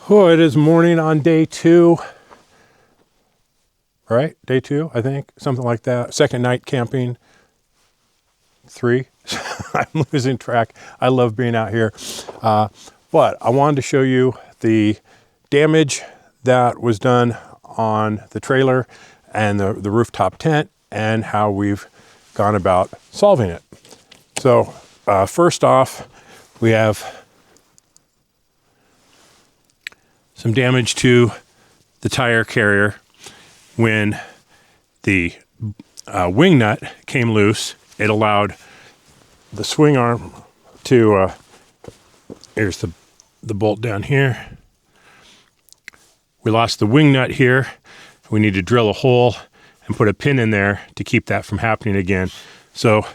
Oh, it is morning on day 2. Right? Day 2, I think. Something like that. Second night camping. 3. I'm losing track. I love being out here. But I wanted to show you the damage that was done on the trailer and the rooftop tent and how we've gone about solving it. So first off, we have some damage to the tire carrier. When the wing nut came loose, it allowed the swing arm to, here's the bolt down here. We lost the wing nut here. We need to drill a hole and put a pin in there to keep that from happening again. So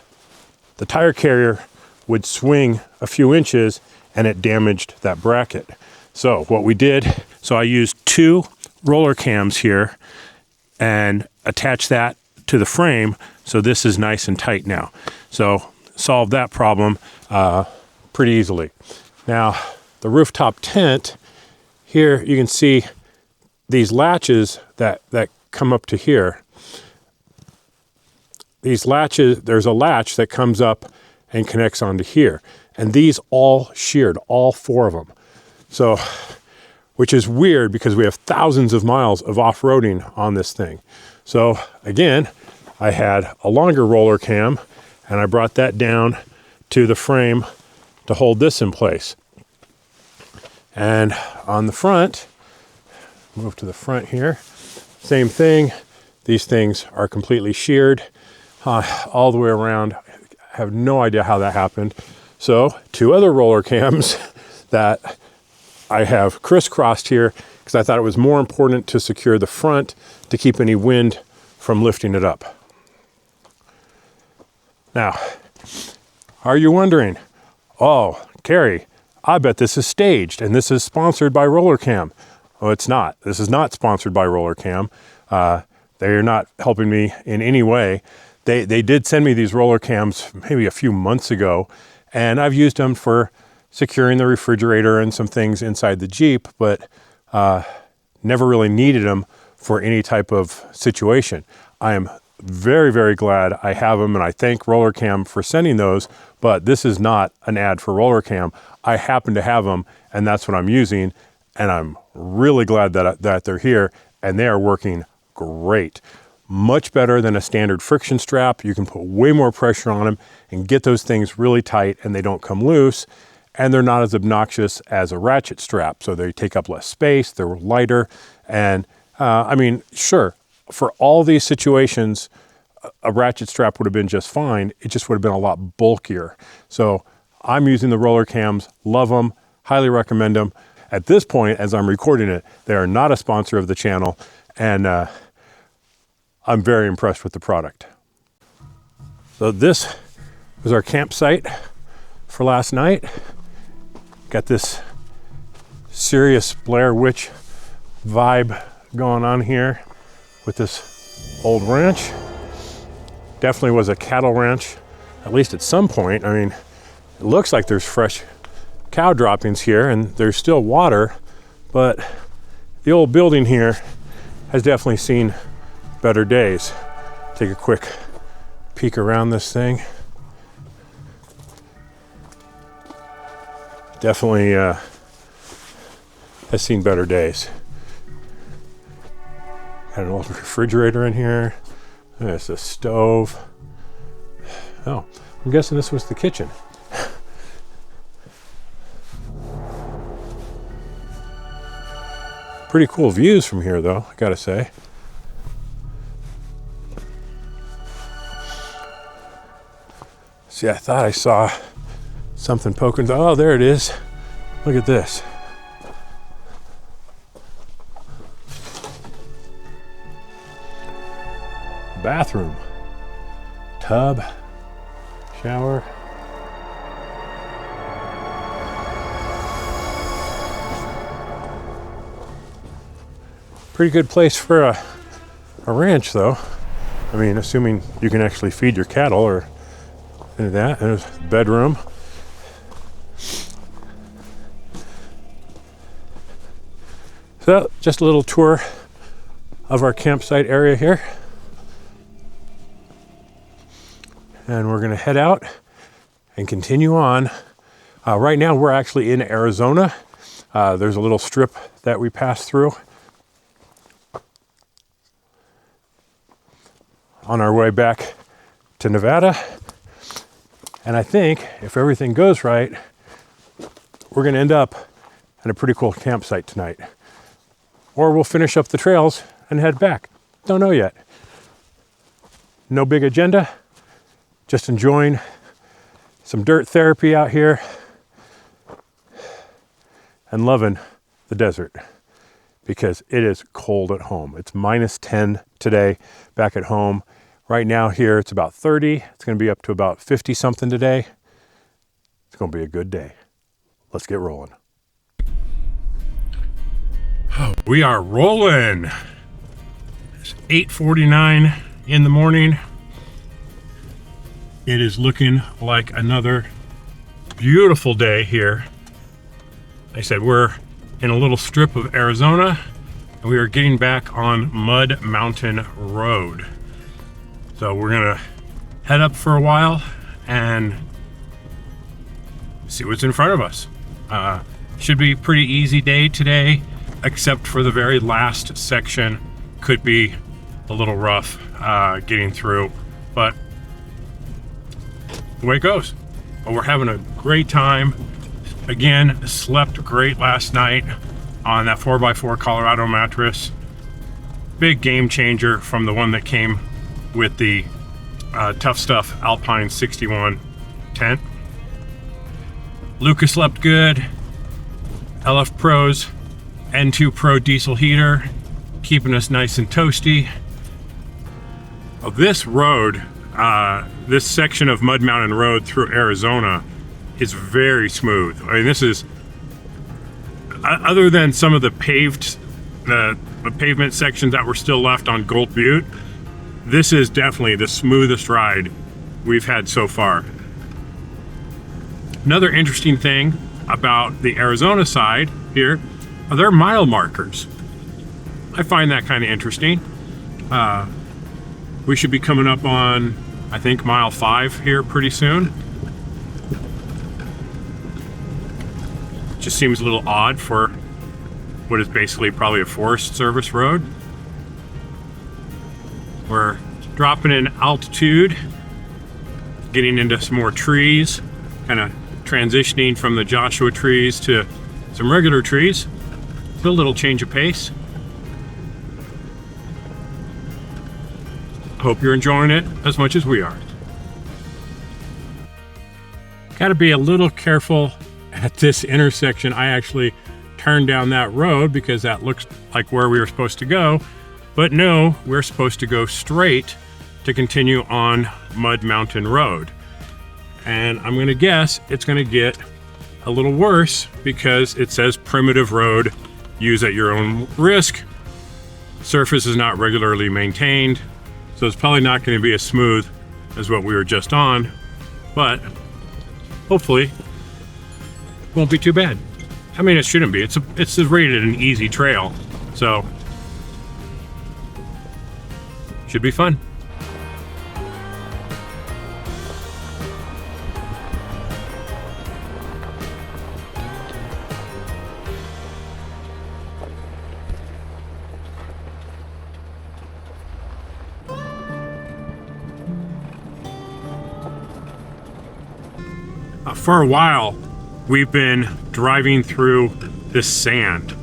the tire carrier would swing a few inches and it damaged that bracket. So what we did, so I used 2 roller cams here and attach that to the frame, so this is nice and tight now. So solved that problem pretty easily. Now the rooftop tent, here you can see these latches that come up to here. These latches, there's a latch that comes up and connects onto here. And these all sheared, all 4 of them. So, which is weird because we have thousands of miles of off-roading on this thing. So again, I had a longer roller cam and I brought that down to the frame to hold this in place. And on the front, move to the front here, same thing. These things are completely sheared all the way around. I have no idea how that happened. So 2 other roller cams that I have crisscrossed here because I thought it was more important to secure the front to keep any wind from lifting it up. Now, are you wondering, oh, Carrie, I bet this is staged and this is sponsored by Rollercam. Oh, it's not. This is not sponsored by Rollercam. They are not helping me in any way. They did send me these roller cams maybe a few months ago, and I've used them for securing the refrigerator and some things inside the Jeep, but never really needed them for any type of situation. I am very, very glad I have them, and I thank Rollercam for sending those, but this is not an ad for Rollercam. I happen to have them, and that's what I'm using, and I'm really glad that they're here, and they are working great. Much better than a standard friction strap. You can put way more pressure on them and get those things really tight, and they don't come loose. And they're not as obnoxious as a ratchet strap. So they take up less space, they're lighter. And I mean, sure, for all these situations, a ratchet strap would have been just fine. It just would have been a lot bulkier. So I'm using the roller cams, love them, highly recommend them. At this point, as I'm recording it, they are not a sponsor of the channel. And I'm very impressed with the product. So this was our campsite for last night. Got this serious Blair Witch vibe going on here with this old ranch. Definitely was a cattle ranch, at least at some point. I mean, it looks like there's fresh cow droppings here and there's still water, but the old building here has definitely seen better days. Take a quick peek around this thing. Definitely has seen better days. Got an old refrigerator in here. There's a stove. Oh, I'm guessing this was the kitchen. Pretty cool views from here though, I gotta say. See, I thought I saw something poking. Oh, there it is. Look at this. Bathroom, tub, shower. Pretty good place for a ranch though. I mean, assuming you can actually feed your cattle or any of that. There's a bedroom. So just a little tour of our campsite area here. And we're gonna head out and continue on. Right now we're actually in Arizona. There's a little strip that we passed through on our way back to Nevada. And I think if everything goes right, we're gonna end up at a pretty cool campsite tonight. Or we'll finish up the trails and head back. Don't know yet. No big agenda, just enjoying some dirt therapy out here and loving the desert because it is cold at home. It's -10 today back at home. Right now here it's about 30. It's gonna be up to about 50 something today. It's gonna be a good day. Let's get rolling. We are rolling. It's 8:49 in the morning. It is looking like another beautiful day here. Like I said, we're in a little strip of Arizona and we are getting back on Mud Mountain Road. So we're gonna head up for a while and see what's in front of us. Should be a pretty easy day today, except for the very last section. Could be a little rough getting through, but the way it goes. But we're having a great time. Again, slept great last night on that 4x4 Colorado mattress. Big game changer from the one that came with the Tough Stuff Alpine 61 tent. Lucas slept good. LF Pro's N2 Pro diesel heater, keeping us nice and toasty. This road, this section of Mud Mountain Road through Arizona is very smooth. I mean, this is, other than some of the pavement sections that were still left on Gold Butte, this is definitely the smoothest ride we've had so far. Another interesting thing about the Arizona side here are their mile markers. I find that kind of interesting. We should be coming up on, I think, mile 5 here pretty soon. Just seems a little odd for what is basically probably a Forest Service road. We're dropping in altitude, getting into some more trees, kind of transitioning from the Joshua trees to some regular trees. A little change of pace. Hope you're enjoying it as much as we are. Got to be a little careful at this intersection. I actually turned down that road because that looks like where we were supposed to go. But no, we're supposed to go straight to continue on Mud Mountain Road. And I'm going to guess it's going to get a little worse because it says primitive road, use at your own risk. Surface is not regularly maintained, so it's probably not going to be as smooth as what we were just on, but hopefully it won't be too bad. I mean, it shouldn't be. It's rated an easy trail, so should be fun. For a while, we've been driving through this sand.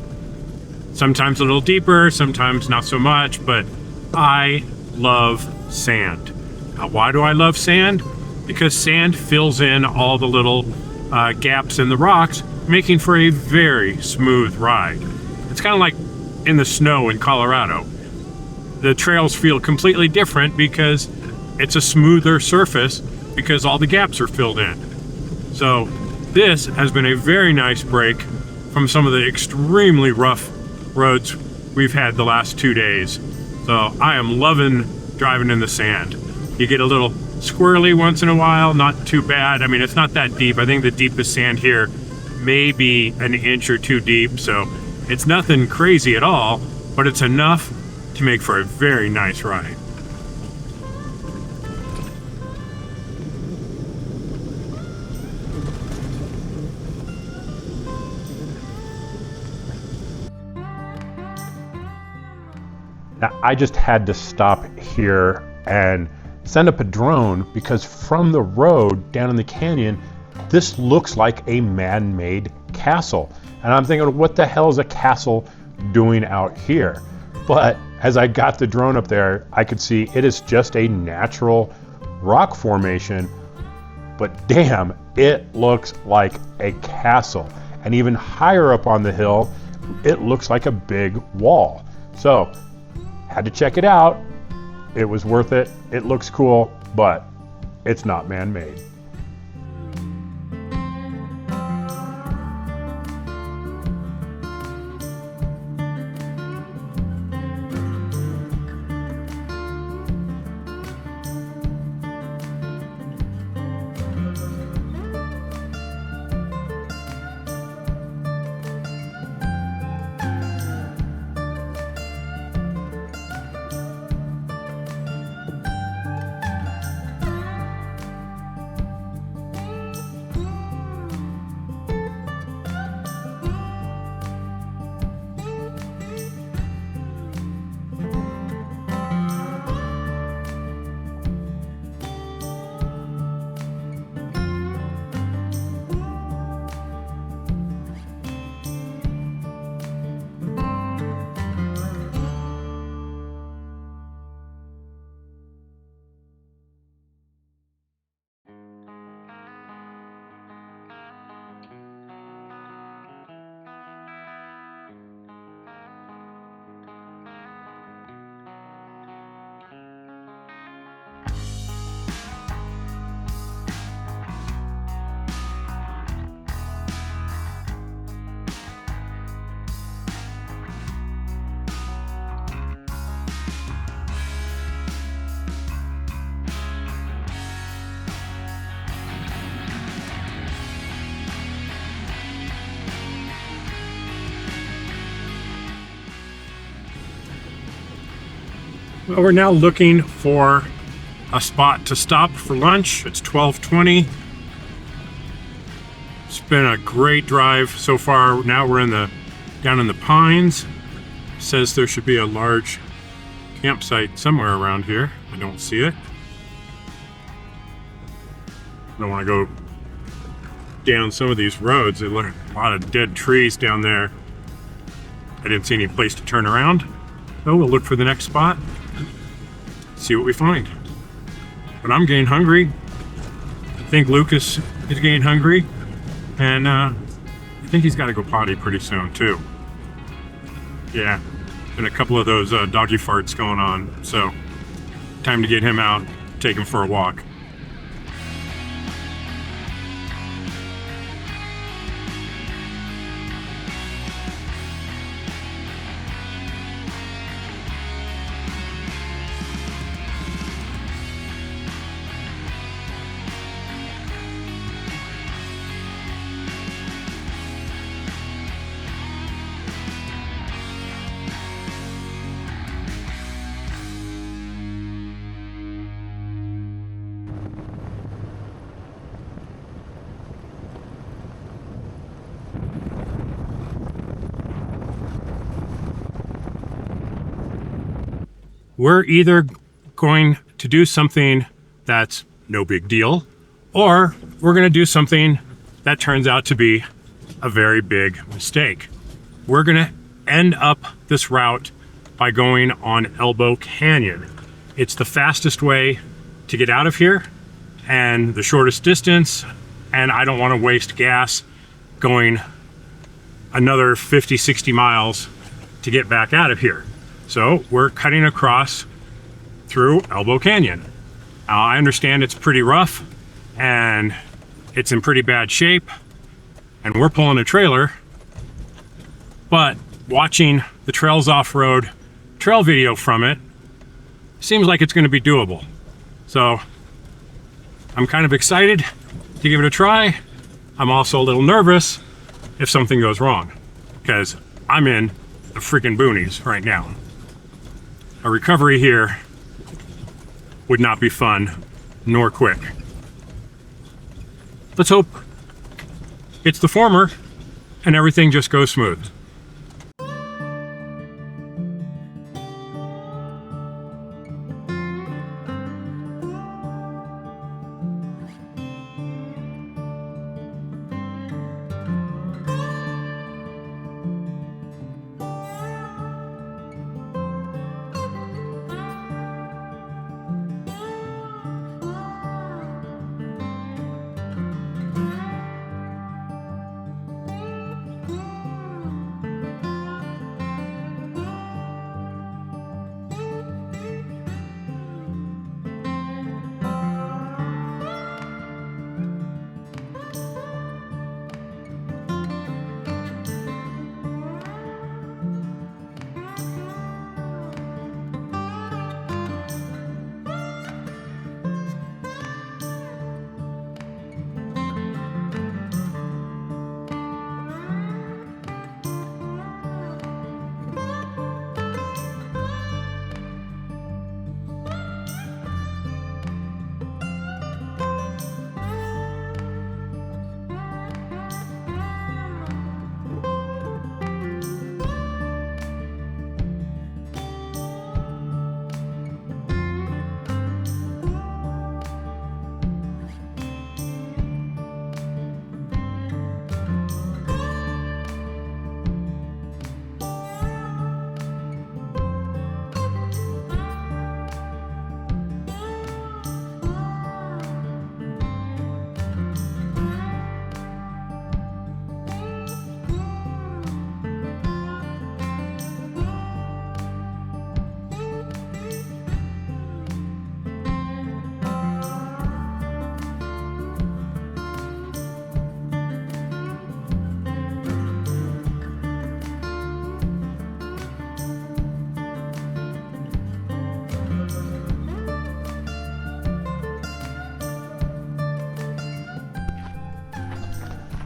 Sometimes a little deeper, sometimes not so much, but I love sand. Why do I love sand? Because sand fills in all the little gaps in the rocks, making for a very smooth ride. It's kind of like in the snow in Colorado. The trails feel completely different because it's a smoother surface because all the gaps are filled in. So this has been a very nice break from some of the extremely rough roads we've had the last 2 days. So I am loving driving in the sand. You get a little squirrely once in a while, not too bad. I mean, it's not that deep. I think the deepest sand here may be an inch or two deep. So It's nothing crazy at all, but it's enough to make for a very nice ride. Now, I just had to stop here and send up a drone because from the road down in the canyon, this looks like a man-made castle. And I'm thinking, what the hell is a castle doing out here? But as I got the drone up there, I could see it is just a natural rock formation, but damn, it looks like a castle. And even higher up on the hill, it looks like a big wall. So, had to check it out. It was worth it. It looks cool, but it's not man-made. Well, we're now looking for a spot to stop for lunch. It's 12:20. It's been a great drive so far. Now we're down in the pines. It says there should be a large campsite somewhere around here. I don't see it. I don't want to go down some of these roads. There are a lot of dead trees down there. I didn't see any place to turn around. So we'll look for the next spot. See what we find. But I'm getting hungry. I think Lucas is getting hungry. And I think he's got to go potty pretty soon too. Yeah, been a couple of those doggy farts going on. So time to get him out, take him for a walk. We're either going to do something that's no big deal, or we're going to do something that turns out to be a very big mistake. We're going to end up this route by going on Elbow Canyon. It's the fastest way to get out of here and the shortest distance, and I don't want to waste gas going another 50, 60 miles to get back out of here. So we're cutting across through Elbow Canyon. I understand it's pretty rough and it's in pretty bad shape, and we're pulling a trailer, but watching the Trails Off-Road trail video from it seems like it's going to be doable. So I'm kind of excited to give it a try. I'm also a little nervous if something goes wrong, because I'm in the freaking boonies right now. A recovery here would not be fun nor quick. Let's hope it's the former and everything just goes smooth.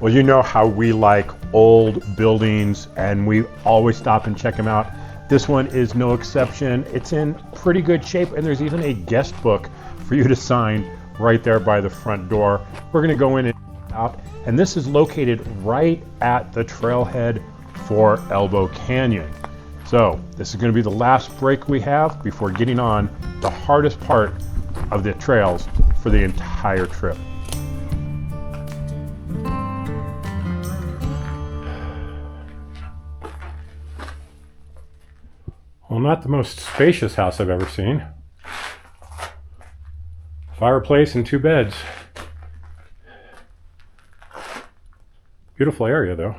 Well, you know how we like old buildings and we always stop and check them out. This one is no exception. It's in pretty good shape, and there's even a guest book for you to sign right there by the front door. We're gonna go in and out, and this is located right at the trailhead for Elbow Canyon. So this is gonna be the last break we have before getting on the hardest part of the trails for the entire trip. Well, not the most spacious house I've ever seen. Fireplace and 2 beds. Beautiful area though.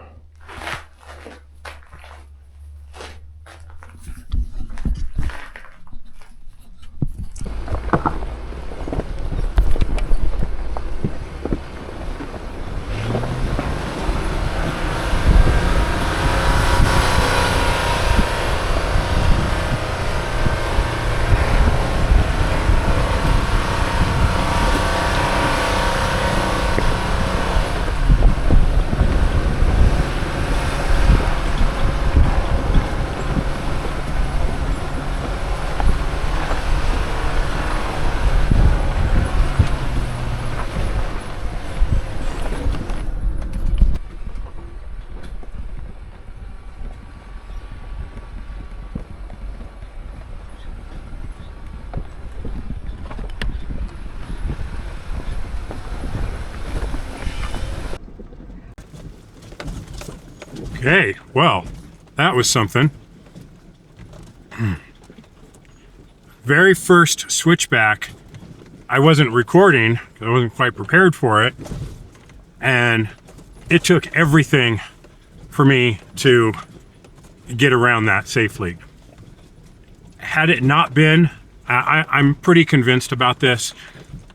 Okay, well, that was something. Very first switchback, I wasn't recording, I wasn't quite prepared for it, and it took everything for me to get around that safely. Had it not been, I'm pretty convinced about this,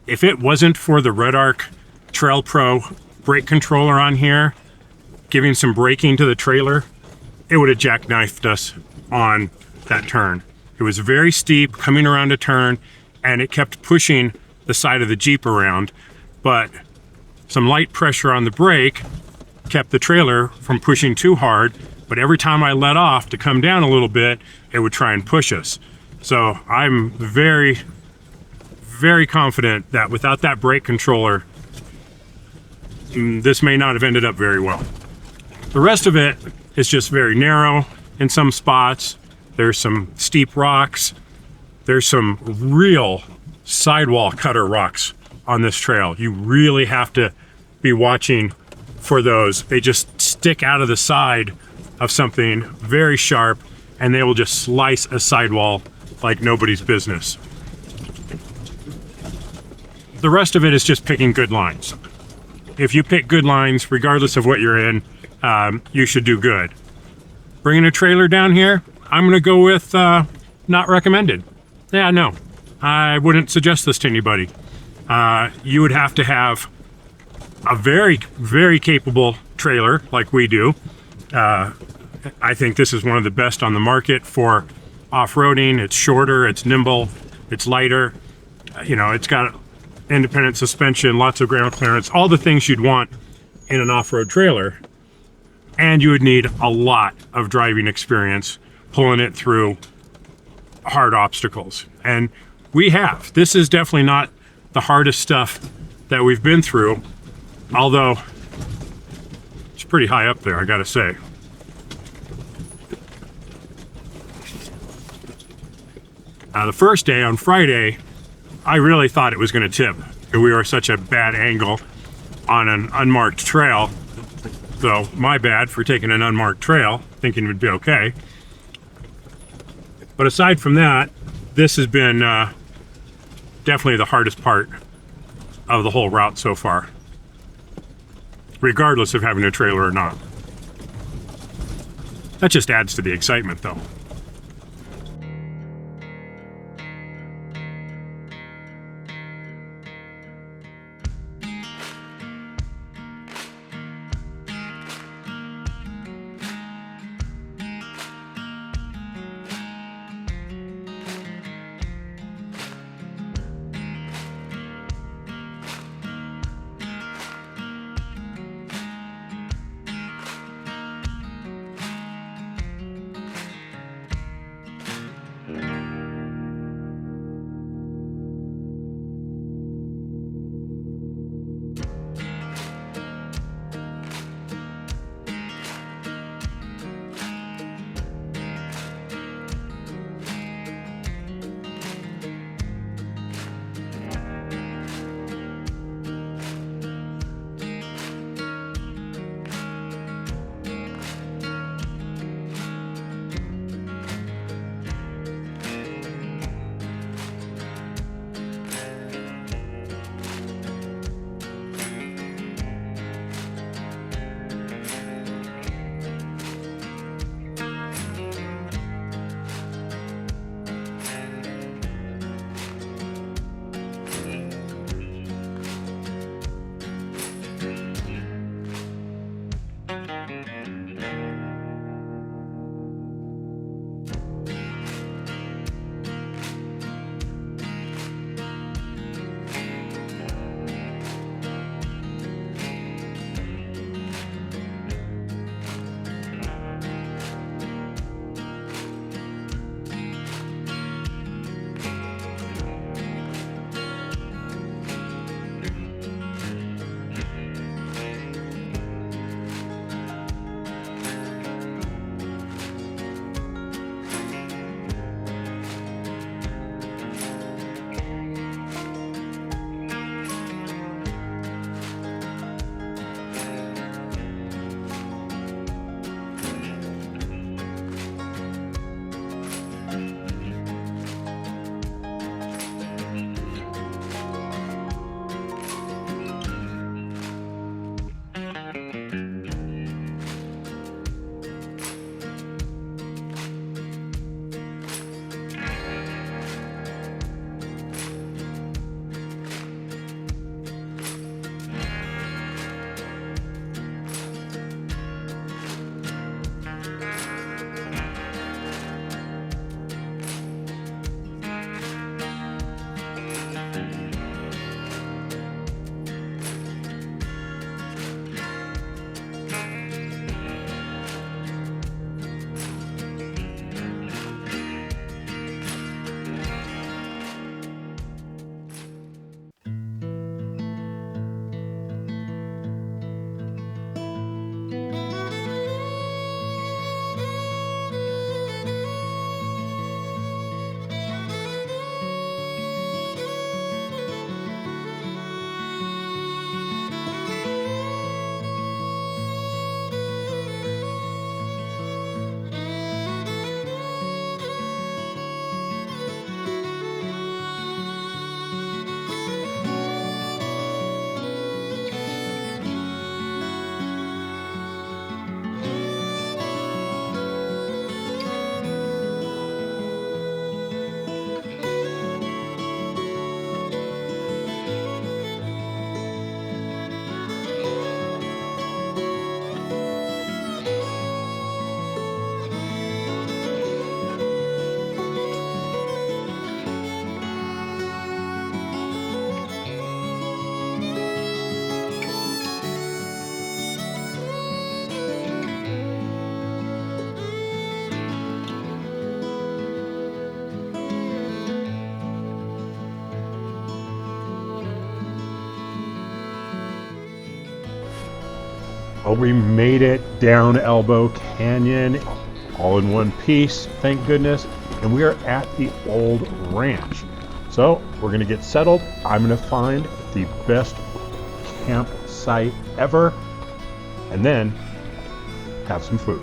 if it wasn't for the Red Arc Trail Pro brake controller on here, giving some braking to the trailer, it would have jackknifed us on that turn. It was very steep coming around a turn, and it kept pushing the side of the Jeep around, but some light pressure on the brake kept the trailer from pushing too hard, But every time I let off to come down a little bit, it would try and push us. So I'm very, very confident that without that brake controller, this may not have ended up very well. The rest of it is just very narrow in some spots. There's some steep rocks. There's some real sidewall cutter rocks on this trail. You really have to be watching for those. They just stick out of the side of something very sharp, and they will just slice a sidewall like nobody's business. The rest of it is just picking good lines. If you pick good lines, regardless of what you're in, you should do good. Bringing a trailer down here, I'm gonna go with not recommended. Yeah, no, I wouldn't suggest this to anybody. You would have to have a very, very capable trailer like we do. I think this is one of the best on the market for off-roading. It's shorter, it's nimble, it's lighter. You know, it's got independent suspension, lots of ground clearance, all the things you'd want in an off-road trailer. And you would need a lot of driving experience pulling it through hard obstacles. And we have. This is definitely not the hardest stuff that we've been through, although it's pretty high up there, I gotta say. The first day, on Friday, I really thought it was gonna tip. We were such a bad angle on an unmarked trail. So my bad for taking an unmarked trail, thinking it would be okay. But aside from that, this has been definitely the hardest part of the whole route so far, regardless of having a trailer or not. That just adds to the excitement though. Well, we made it down Elbow Canyon all in one piece, thank goodness. And we are at the old ranch. So we're gonna get settled. I'm gonna find the best campsite ever and then have some food.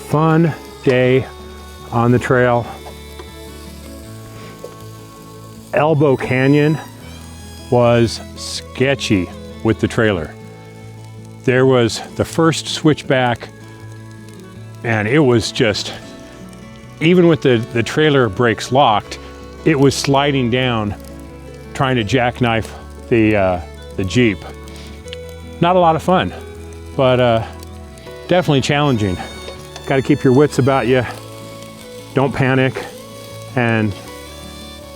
Fun day on the trail. Elbow Canyon was sketchy with the trailer. There was the first switchback and it was just, even with the trailer brakes locked, it was sliding down trying to jackknife the Jeep. Not a lot of fun, but definitely challenging. Got to keep your wits about you. Don't panic, and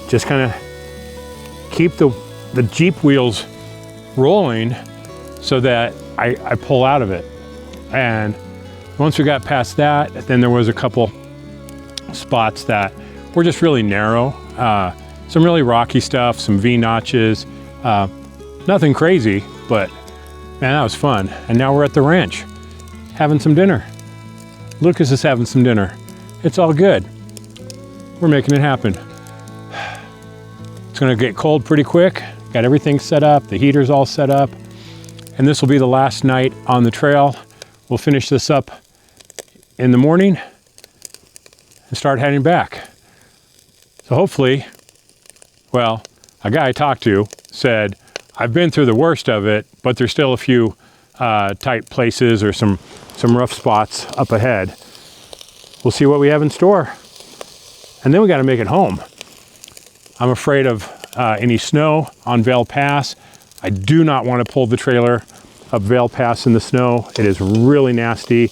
just kind of keep the Jeep wheels rolling so that I pull out of it. And once we got past that, then there was a couple spots that were just really narrow. Some really rocky stuff, some V-notches, nothing crazy, but man, that was fun. And now we're at the ranch, having some dinner. Lucas is having some dinner. It's all good. We're making it happen. It's gonna get cold pretty quick. Got everything set up, the heater's all set up, and this will be the last night on the trail. We'll finish this up in the morning and start heading back. So hopefully, well, a guy I talked to said, I've been through the worst of it, but there's still a few tight places or some rough spots up ahead. We'll see what we have in store. And then we got to make it home. I'm afraid of any snow on Vail Pass. I do not want to pull the trailer up Vail Pass in the snow. It is really nasty.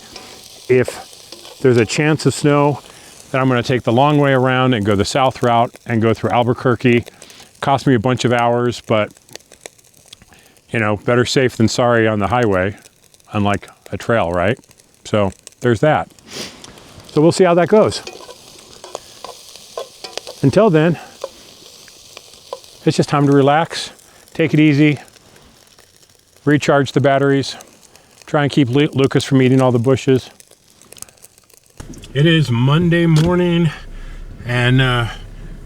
If there's a chance of snow, then I'm going to take the long way around and go the south route and go through Albuquerque. Cost me a bunch of hours, but you know, better safe than sorry on the highway, unlike a trail, right? So there's that. So we'll see how that goes. Until then, it's just time to relax, take it easy, recharge the batteries, try and keep Lucas from eating all the bushes. It is Monday morning and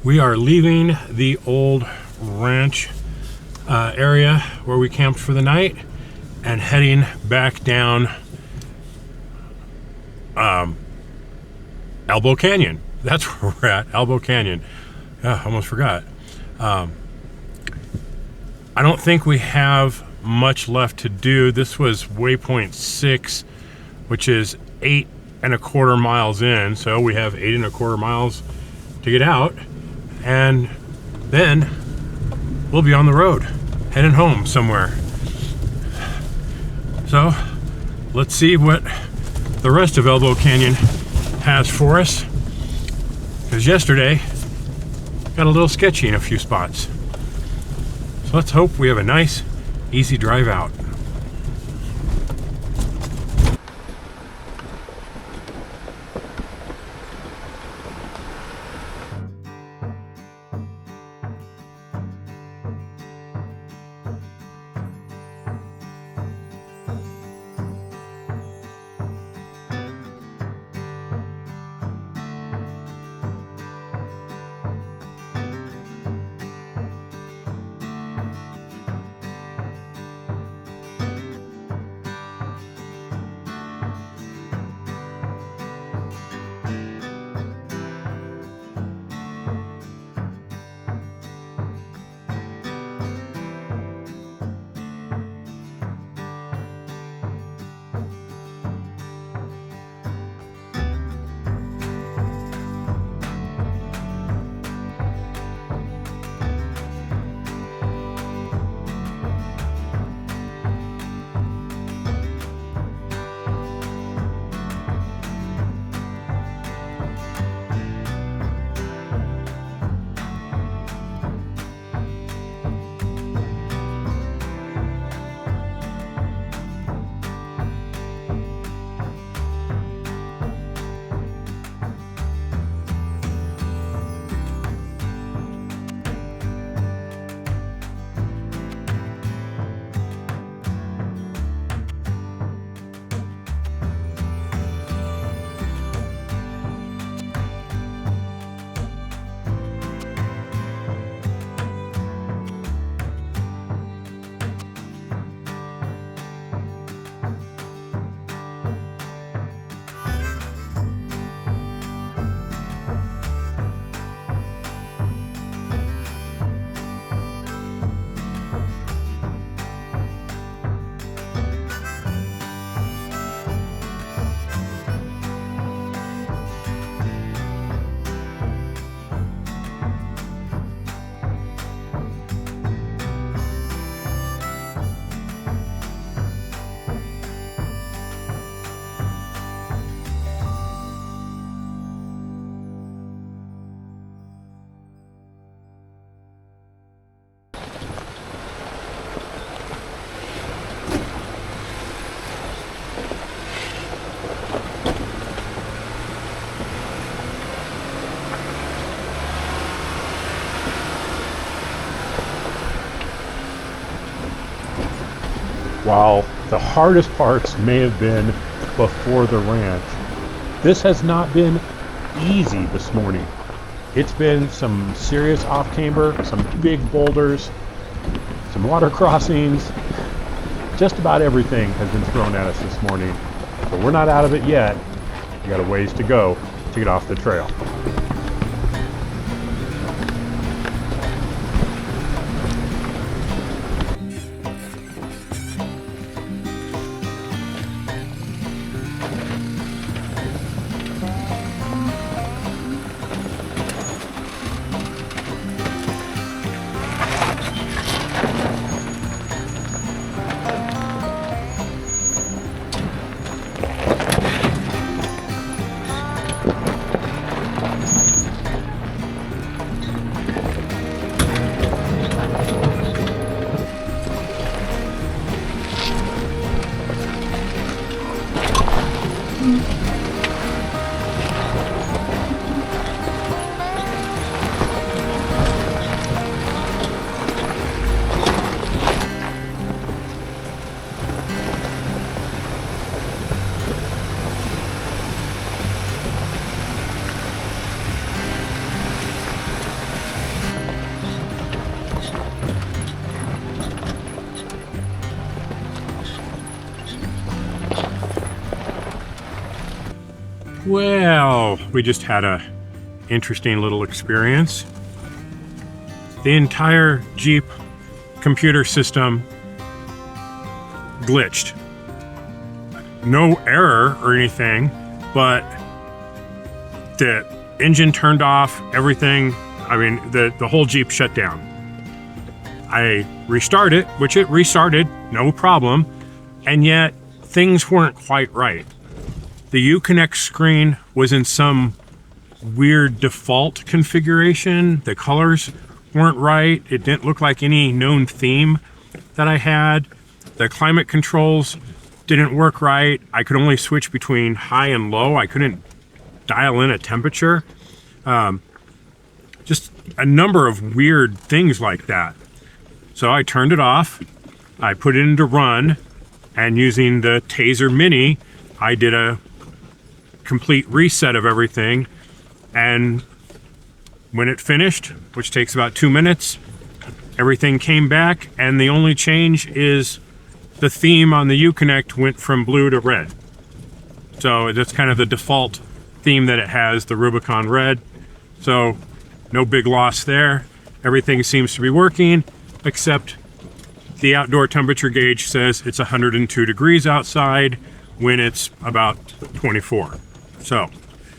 we are leaving the old ranch area where we camped for the night and heading back down Elbow Canyon. That's where we're at, Elbow Canyon. Yeah, almost forgot. I don't think we have much left to do. This was waypoint 6, which is 8.25 miles in, so we have 8.25 miles to get out, and then we'll be on the road, heading home somewhere. So let's see what the rest of Elbow Canyon has for us, because yesterday got a little sketchy in a few spots. So let's hope we have a nice, easy drive out. While the hardest parts may have been before the ranch, this has not been easy this morning. It's been some serious off-camber, some big boulders, some water crossings. Just about everything has been thrown at us this morning. But we're not out of it yet. We got a ways to go to get off the trail. Well, we just had a interesting little experience. The entire Jeep computer system glitched. No error or anything, but the engine turned off, everything. I mean, the whole Jeep shut down. I restarted, which it restarted, no problem, and yet things weren't quite right. The Uconnect screen was in some weird default configuration. The colors weren't right. It didn't look like any known theme that I had. The climate controls didn't work right. I could only switch between high and low. I couldn't dial in a temperature. Just a number of weird things like that. So I turned it off. I put it into run, and using the Taser Mini, I did a complete reset of everything, and when it finished, which takes about 2 minutes, everything came back, and the only change is the theme on the Uconnect went from blue to red. So that's kind of the default theme that it has, the Rubicon red. So no big loss there. Everything seems to be working, except the outdoor temperature gauge says it's 102 degrees outside when it's about 24. So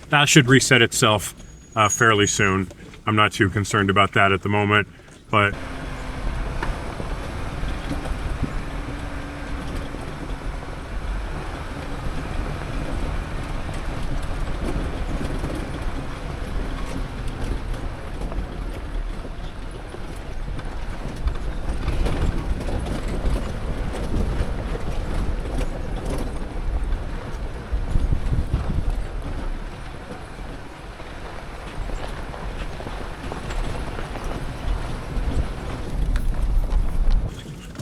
that should reset itself fairly soon. I'm not too concerned about that at the moment, but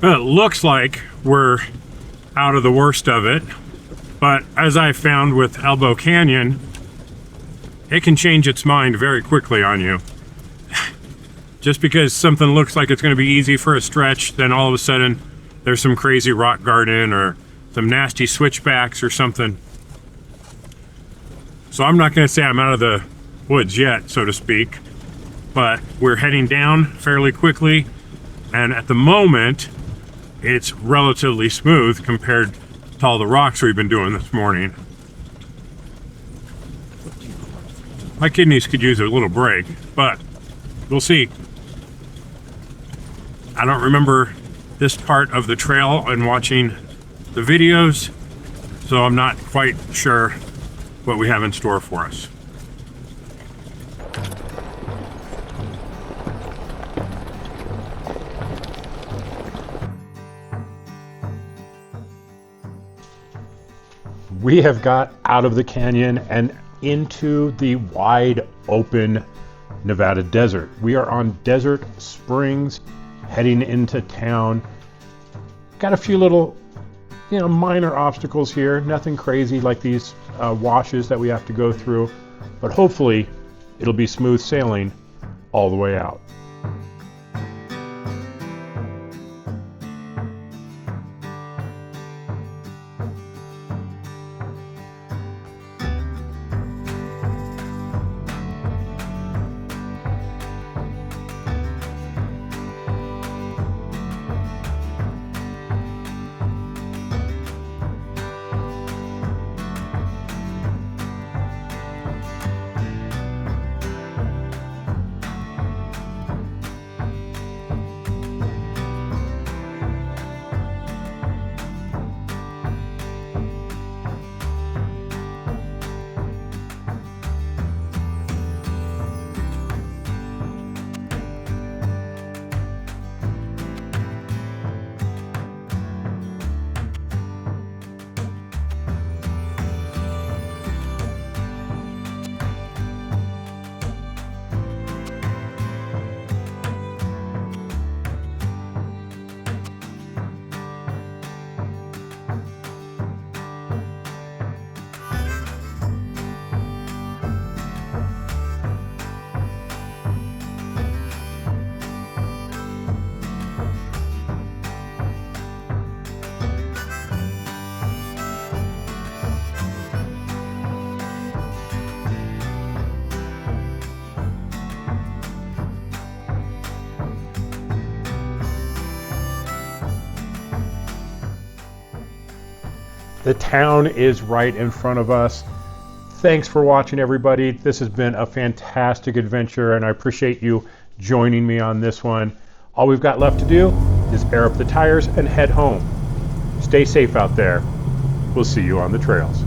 it looks like we're out of the worst of it, but as I found with Elbow Canyon, it can change its mind very quickly on you. Just because something looks like it's going to be easy for a stretch, then all of a sudden there's some crazy rock garden or some nasty switchbacks or something. So I'm not going to say I'm out of the woods yet, so to speak, but we're heading down fairly quickly, and at the moment it's relatively smooth compared to all the rocks we've been doing this morning. My kidneys could use a little break, but we'll see. I don't remember this part of the trail and watching the videos, so I'm not quite sure what we have in store for us. We have got out of the canyon and into the wide open Nevada desert. We are on Desert Springs, heading into town. Got a few little minor obstacles here, nothing crazy like these washes that we have to go through, but hopefully it'll be smooth sailing all the way out. The town is right in front of us. Thanks for watching, everybody. This has been a fantastic adventure, and I appreciate you joining me on this one. All we've got left to do is air up the tires and head home. Stay safe out there. We'll see you on the trails.